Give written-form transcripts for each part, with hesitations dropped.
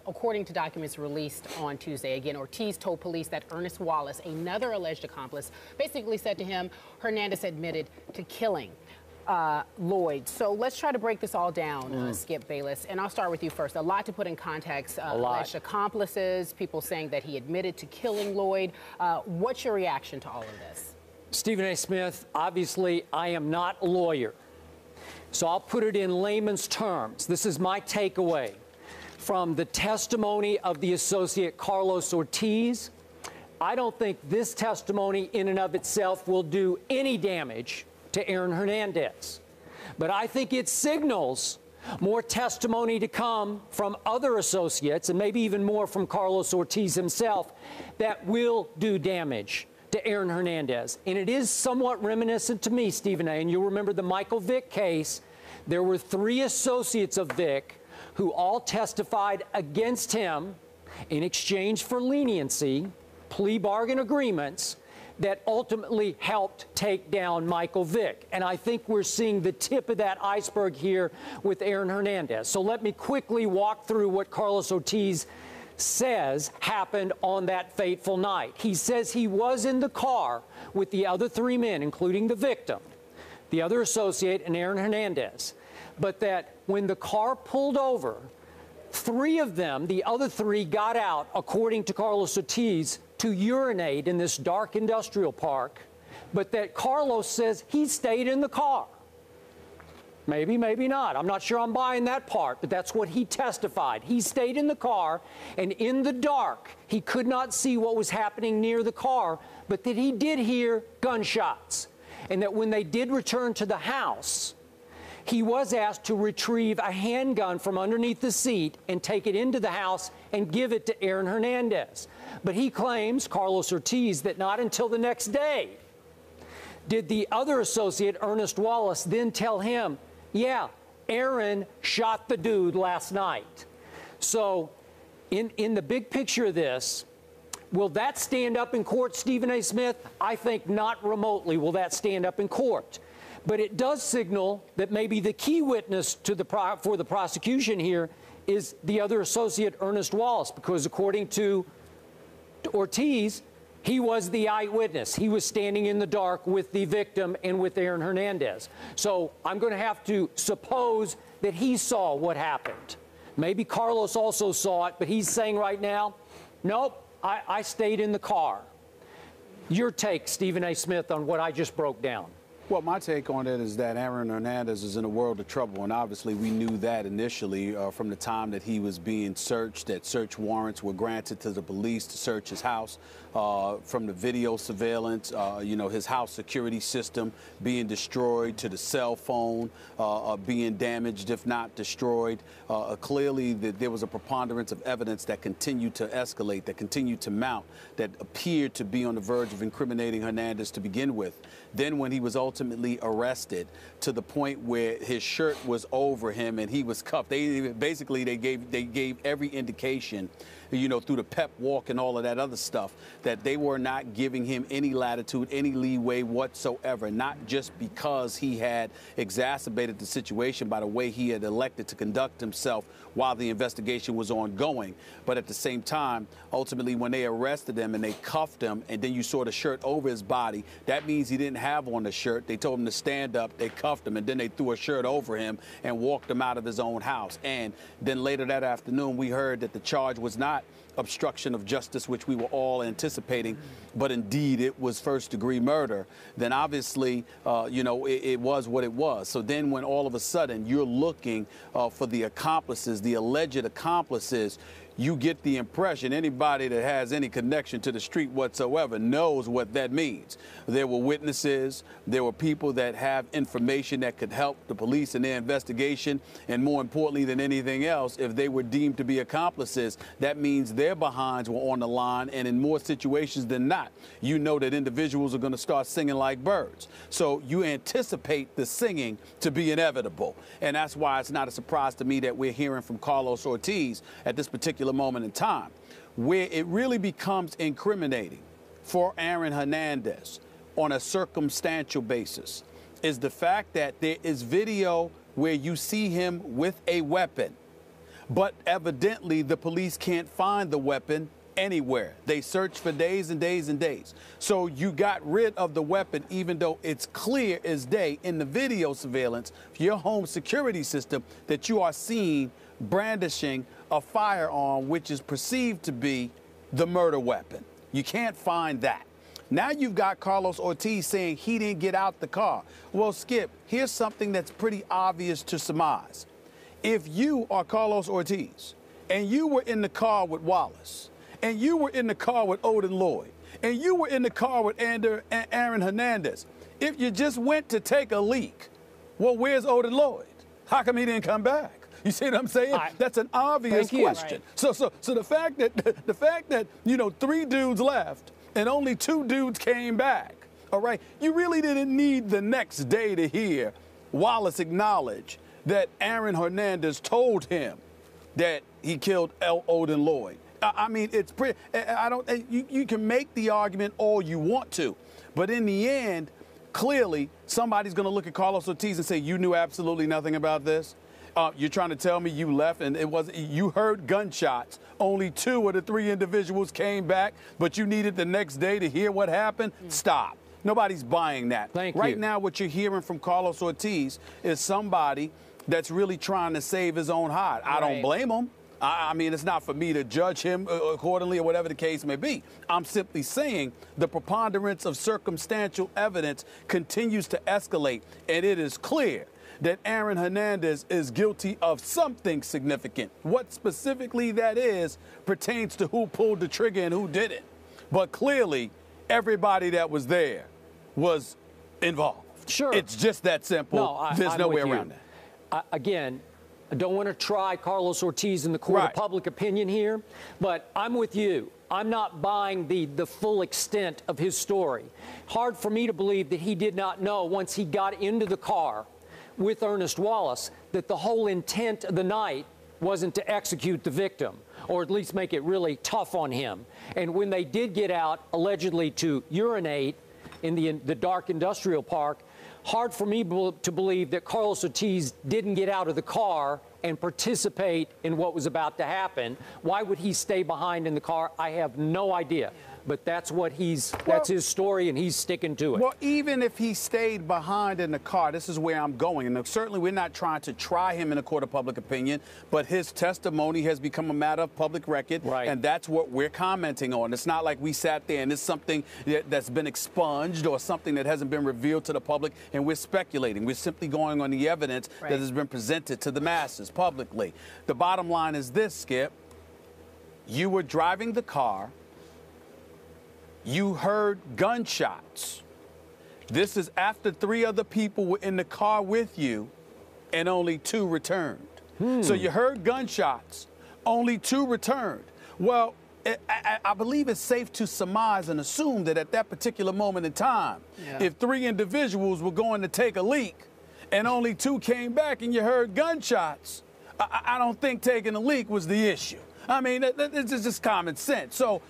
according to documents released on Tuesday. Again, Ortiz told police that Ernest Wallace, another alleged accomplice, basically said to him, Hernandez admitted to killing Lloyd. So let's try to break this all down, Skip Bayless. And I'll start with you first. A lot to put in context. Alleged accomplices, people saying that he admitted to killing Lloyd. What's your reaction to all of this? Stephen A. Smith, obviously, I am not a lawyer. So I'll put it in layman's terms. This is my takeaway from the testimony of the associate Carlos Ortiz. I don't think this testimony in and of itself will do any damage to Aaron Hernandez. But I think it signals more testimony to come from other associates, and maybe even more from Carlos Ortiz himself, that will do damage to Aaron Hernandez. And it is somewhat reminiscent to me, Stephen A., and you'll remember the Michael Vick case. There were 3 associates of Vick who all testified against him in exchange for leniency, plea bargain agreements, that ultimately helped take down Michael Vick. And I think we're seeing the tip of that iceberg here with Aaron Hernandez. So let me quickly walk through what Carlos Ortiz says happened on that fateful night. He says he was in the car with the other 3 men, including the victim, the other associate, and Aaron Hernandez, but that when the car pulled over, 3 of them, the other 3, got out, according to Carlos Ortiz, to urinate in this dark industrial park, but that Carlos says he stayed in the car. Maybe, maybe not. I'm not sure I'm buying that part, but that's what he testified. He stayed in the car, and in the dark, he could not see what was happening near the car, but that he did hear gunshots, and that when they did return to the house, he was asked to retrieve a handgun from underneath the seat and take it into the house and give it to Aaron Hernandez. But he claims, Carlos Ortiz, that not until the next day did the other associate, Ernest Wallace, then tell him, yeah, Aaron shot the dude last night. So in the big picture of this, will that stand up in court, Stephen A. Smith? I think not remotely will that stand up in court. But it does signal that maybe the key witness to for the prosecution here is the other associate, Ernest Wallace, because according to Ortiz, he was the eyewitness. He was standing in the dark with the victim and with Aaron Hernandez. So I'm going to have to suppose that he saw what happened. Maybe Carlos also saw it, but he's saying right now, nope, I stayed in the car. Your take, Stephen A. Smith, on what I just broke down. Well, my take on it is that Aaron Hernandez is in a world of trouble, and obviously we knew that initially from the time that he was being searched, that search warrants were granted to the police to search his house, from the video surveillance, you know, his house security system being destroyed, to the cell phone being damaged, if not destroyed. Clearly, there was a preponderance of evidence that continued to escalate, that continued to mount, that appeared to be on the verge of incriminating Hernandez to begin with. Then when he was ultimately arrested, to the point where his shirt was over him and he was cuffed, they gave every indication, you know, through the pep walk and all of that other stuff, that they were not giving him any latitude, any leeway whatsoever, not just because he had exacerbated the situation by the way he had elected to conduct himself while the investigation was ongoing, but at the same time, ultimately, when they arrested him and they cuffed him, and then you saw the shirt over his body, that means he didn't have on the shirt. They told him to stand up, they cuffed him, and then they threw a shirt over him and walked him out of his own house. And then later that afternoon, we heard that the charge was not obstruction of justice, which we were all anticipating, but indeed it was first-degree murder. Then obviously, you know, it was what it was. So then when all of a sudden you're looking for the accomplices, the alleged accomplices, you get the impression anybody that has any connection to the street whatsoever knows what that means. There were witnesses, there were people that have information that could help the police in their investigation, and more importantly than anything else, if they were deemed to be accomplices, that means their behinds were on the line, and in more situations than not, you know that individuals are going to start singing like birds. So you anticipate the singing to be inevitable, and that's why it's not a surprise to me that we're hearing from Carlos Ortiz at this particular moment in time, where it really becomes incriminating for Aaron Hernandez on a circumstantial basis is the fact that there is video where you see him with a weapon, But evidently, the police can't find the weapon anywhere. They searched for days and days and days. So you got rid of the weapon, even though it's clear as day in the video surveillance, your home security system, that you are seen brandishing a firearm, which is perceived to be the murder weapon. You can't find that. Now you've got Carlos Ortiz saying he didn't get out the car. Well, Skip, here's something that's pretty obvious to surmise. If you are Carlos Ortiz and you were in the car with Wallace, and you were in the car with Odin Lloyd, and you were in the car with Aaron Hernandez, if you just went to take a leak, well, where's Odin Lloyd? How come he didn't come back? You see what I'm saying? That's an obvious question. Right. So the fact that you know 3 dudes left and only 2 dudes came back, all right, you really didn't need the next day to hear Wallace acknowledge that Aaron Hernandez told him that he killed Odin Lloyd. I mean, it's pretty. You can make the argument all you want to, but in the end, clearly somebody's going to look at Carlos Ortiz and say, "You knew absolutely nothing about this. You're trying to tell me you left and it was you heard gunshots. Only 2 of the 3 individuals came back, but you needed the next day to hear what happened." Stop. Nobody's buying that. Thank you. Right now, what you're hearing from Carlos Ortiz is somebody that's really trying to save his own hide. I don't blame him. I mean, it's not for me to judge him accordingly or whatever the case may be. I'm simply saying the preponderance of circumstantial evidence continues to escalate, and it is clear that Aaron Hernandez is guilty of something significant. What specifically that is pertains to who pulled the trigger and who didn't. But clearly, everybody that was there was involved. Sure. It's just that simple. No, There's no way around that. Again, I don't want to try Carlos Ortiz in the court of public opinion here, but I'm with you. I'm not buying the full extent of his story. Hard for me to believe that he did not know once he got into the car with Ernest Wallace that the whole intent of the night wasn't to execute the victim, or at least make it really tough on him. And when they did get out, allegedly to urinate in the dark industrial park, hard for me to believe that Carlos Ortiz didn't get out of the car and participate in what was about to happen. Why would he stay behind in the car? I have no idea. But that's what that's his story, and he's sticking to it. Well, even if he stayed behind in the car, this is where I'm going. And certainly we're not trying to try him in a court of public opinion, but his testimony has become a matter of public record. Right. And that's what we're commenting on. It's not like we sat there and it's something that's been expunged or something that hasn't been revealed to the public, and we're speculating. We're simply going on the evidence that has been presented to the masses publicly. The bottom line is this, Skip. You were driving the car. You heard gunshots. This is after 3 other people were in the car with you and only 2 returned. So you heard gunshots, only 2 returned. Well, I believe it's safe to surmise and assume that at that particular moment in time, if 3 individuals were going to take a leak and only 2 came back and you heard gunshots, I don't think taking a leak was the issue. I mean, it's just common sense. So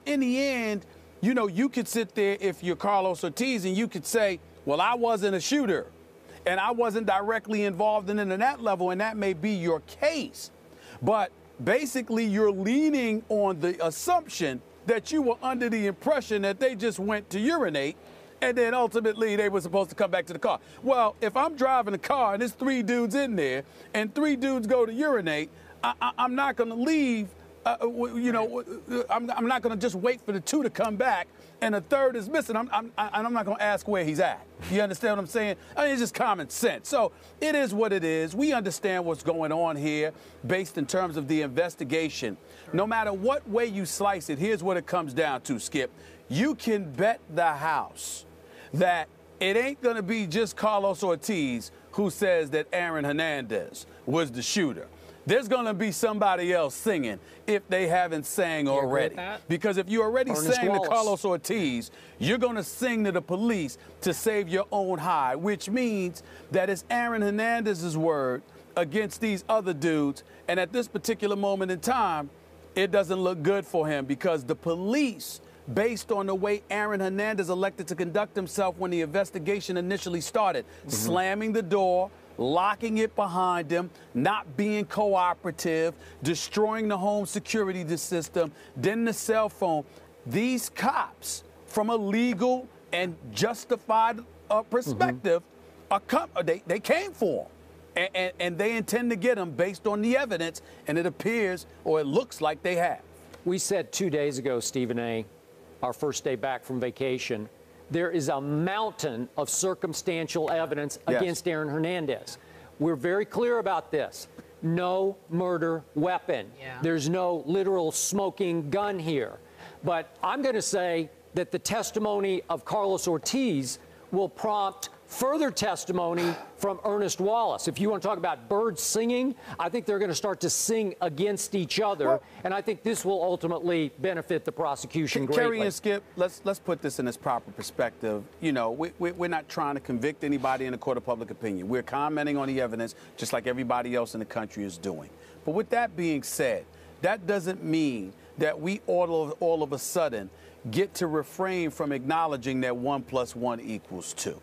in the end, you know, you could sit there if you're Carlos Ortiz and you could say, well, I wasn't a shooter and I wasn't directly involved in it at that level, and that may be your case. But basically, you're leaning on the assumption that you were under the impression that they just went to urinate and then ultimately they were supposed to come back to the car. Well, if I'm driving a car and there's 3 dudes in there and 3 dudes go to urinate, I'm not going to leave. I'm not going to just wait for the 2 to come back and a 3rd is missing. I'm not going to ask where he's at. You understand what I'm saying? I mean, it's just common sense. So it is what it is. We understand what's going on here based in terms of the investigation. No matter what way you slice it, here's what it comes down to, Skip. You can bet the house that it ain't going to be just Carlos Ortiz who says that Aaron Hernandez was the shooter. There's going to be somebody else singing if they haven't sang already. Because if you already sang to Carlos Ortiz, you're going to sing to the police to save your own hide, which means that it's Aaron Hernandez's word against these other dudes. And at this particular moment in time, it doesn't look good for him because the police, based on the way Aaron Hernandez elected to conduct himself when the investigation initially started, slamming the door, locking it behind him, not being cooperative, destroying the home security system, then the cell phone. These cops, from a legal and justified perspective, they came for him. And they intend to get him based on the evidence, and it appears, or it looks like they have. We said 2 days ago, Stephen A., our first day back from vacation, there is a mountain of circumstantial evidence against Aaron Hernandez. We're very clear about this. No murder weapon. Yeah. There's no literal smoking gun here. But I'm going to say that the testimony of Carlos Ortiz will prompt further testimony from Ernest Wallace. If you want to talk about birds singing, I think they're going to start to sing against each other, and I think this will ultimately benefit the prosecution greatly. Kerry and Skip, let's put this in its proper perspective. You know, we're not trying to convict anybody in a court of public opinion. We're commenting on the evidence just like everybody else in the country is doing. But with that being said, that doesn't mean that we all of a sudden get to refrain from acknowledging that 1 + 1 = 2.